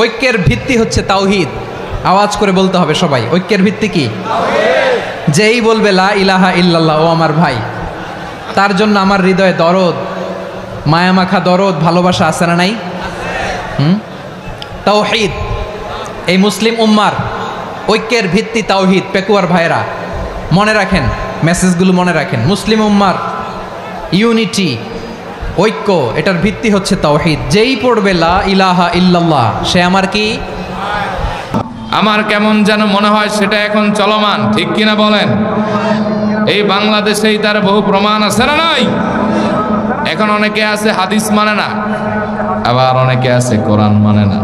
ঐক্যের ভিত্তি হচ্ছে তাওহীদ। আওয়াজ করে বলতে হবে সবাই, ঐক্যের ভিত্তি কি? যেই বলবে লা ইলাহা ইল্লাল্লাহ, ও আমার ভাই, তার জন্য আমার হৃদয়ে দরদ, মায়ামাখা দরদ, ভালোবাসা আছে না নাই? তাওহীদ। এই মুসলিম উম্মার ঐক্যের ভিত্তি তাওহীদ। পেকুয়ার ভাইরা মনে রাখেন, মেসেজগুলো মনে রাখেন। মুসলিম উম্মার ইউনিটি, ঐক্য, এটার ভিত্তি হচ্ছে তাওহীদ। যেই পড়বে লা ইলাহা ইল্লাল্লাহ, সে আমার কি? আমার কেমন যেন মনে হয় সেটা এখন চলমান, ঠিক কিনা বলেন? এই বাংলাদেশেই তার বহু প্রমাণ আছে না নাই? এখন অনেকে আছে হাদিস মানে না, আবার অনেকে আছে কোরআন মানে না,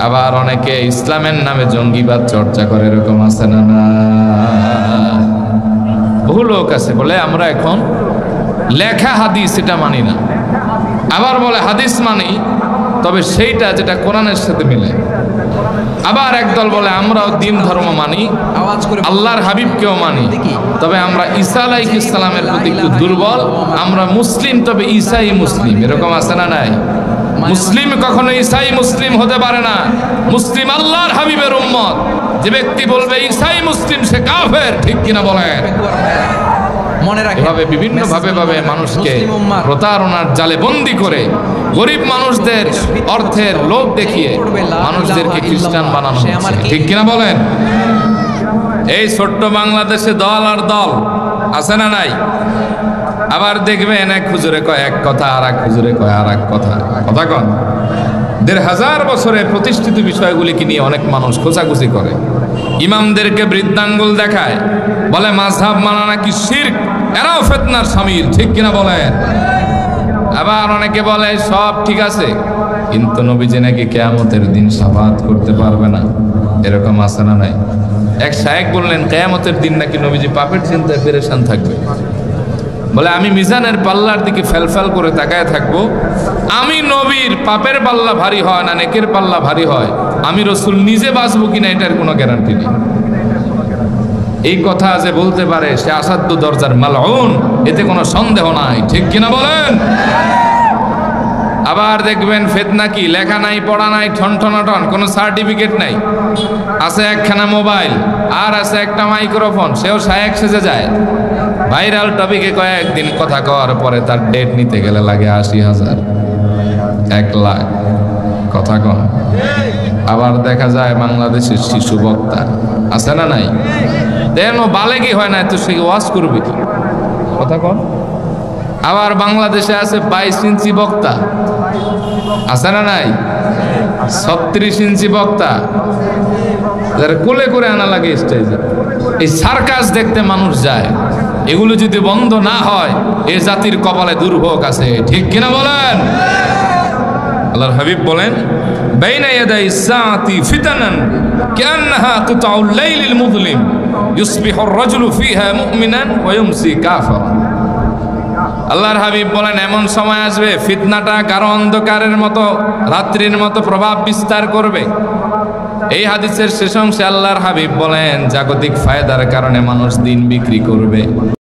আবার অনেকে ইসলামের নামে জঙ্গিবাদ চর্চা করে, এরকম আছে না না? বহু লোক আছে বলে আমরা এখন লেখা হাদিস এটা মানি না, আবার বলে হাদিস মানি তবে সেইটা যেটা কোরআনের সাথে মিলে। আবার একদল বলে আমরাও দ্বীন ধর্ম মানি, আল্লাহর হাবিবকেও মানি, তবে আমরা ঈসা আলাইহিস সালামের প্রতি একটু দুর্বল, আমরা মুসলিম তবে ঈসাই মুসলিম, এরকম আছে না নাই? মুসলিম কখনো ঈসাই মুসলিম হতে পারে না। মুসলিম আল্লাহর হাবিবের উম্মত। যে ব্যক্তি বলবে ঈসাই মুসলিম সে কাফের, ঠিক কিনা বলেন? মনে রাখবেন, এভাবে বিভিন্ন ভাবে মানুষকে প্রতারণার জালে বন্দী করে গরিব মানুষদের অর্থের লোভ দেখিয়ে মানুষদেরকে খ্রিস্টান বানানো হচ্ছে, ঠিক কিনা বলেন? এই ছোট্ট বাংলাদেশে দল আর দল আছে না নাই? আবার দেখবেন এক হুজুরে কয় এক কথা, আর এক হুজুরে কয় আর এক কথা। কথা কন ১৫০০ বছরে প্রতিষ্ঠিত বিষয়গুলিকে নিয়ে অনেক মানুষ খোঁচাখুচি করে, ইমামদেরকে বৃদ্ধাঙ্গুল দেখায়, বলে মাযহাব মানা নাকি শিরক, এরাও ফিতনার শামিল, ঠিক কিনা বলেন? আবার অনেকে বলে সব ঠিক আছে কিন্তু নবীজি নাকি কিয়ামতের দিন শাফাআত করতে পারবে না, এরকম আছে না নাই? এক শায়েখ বললেন কিয়ামতের দিন নাকি নবীজি পাপের চিন্তায় পেরেশান থাকবে, বলে আমি মিজানের পাল্লার দিকে ফেলফেল করে তাকায় থাকবো, আমি নবীর পাপের পাল্লা ভারী হয় না নেকের পাল্লা ভারী হয়, আমি রসুল নিজে বাঁচবো কিনা এটার কোনো গ্যারান্টি নেই। এই কথা যে বলতে পারে সে আসাধ্য দরজার মালউন, এতে কোনো সন্দেহ নাই, ঠিক কিনা বলেন? আবার দেখবেন ফিতনা কি, লেখা নাই, পড়া নাই, ঠনঠনাটন, কোনো সার্টিফিকেট নাই, আছে একখানা মোবাইল আর আছে একটা মাইক্রোফোন, সেও শায়েখ সেজে যায়। ভাইরাল টপিকে কয়েকদিন কথা কওয়ার পরে তার ডেট নিতে গেলে লাগে ৮০,০০০, ১ লাখ। কথা কন। আবার দেখা যায় বাংলাদেশের শিশু বক্তা আছে না নাই? দেন ও বালেগি হয় না তো সে ওয়াজ করবে কি? কথা কন। আবার বাংলাদেশে আছে ২২ ইঞ্চি বক্তা, আছে না নাই? ৩৬ ইঞ্চি বক্তা, যারা কোলে করে আনা লাগে স্টেজে। এই সার্কাস দেখতে মানুষ যায়, এগুলো যদি বন্ধ না হয় এ জাতির কপালে দুর্ভোগ আছে, ঠিক কিনা বলেন? আল্লাহর হাবিব বলেন বাইনা ইয়াদাই সাআতি ফিতানান কান্নাহা কিতাউল লাইলিল মুযলিম ইউসবিহুর রাজুলু ফিহা মুমিনান ওয়া ইউমসি কাফিরান। আল্লাহর হাবিব বলেন এমন সময় আসবে ফিতনাটা গাঢ় অন্ধকারের মতো, রাত্রির মতো প্রভাব বিস্তার করবে। এই হাদিসের শেষ অংশে আল্লাহর হাবিব বলেন জাগতিক ফায়দার কারণে মানুষ দিন বিক্রি করবে।